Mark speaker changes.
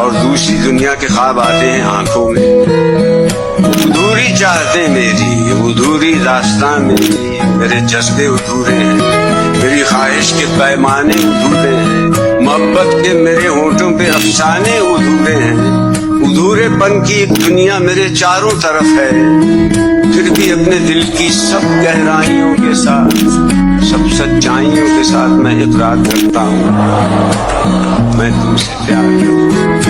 Speaker 1: और दूसरी दुनिया के ख्वाब आते हैं आंखों में। अधूरी चाहते मेरी, अधूरी दास्तां मेरी, मेरे जज्बे अधूरे हैं, मेरी ख्वाहिश के पैमाने अधूरे हैं, मोहब्बत के मेरे होठों पे अफसाने अधूरे हैं। अधूरेपन की एक दुनिया मेरे चारों तरफ है, फिर भी अपने दिल की सब गहराइयों के साथ, सब सच्चाइयों के साथ मैं इकरार करता हूँ, मैं तुमसे प्यार करता हूँ।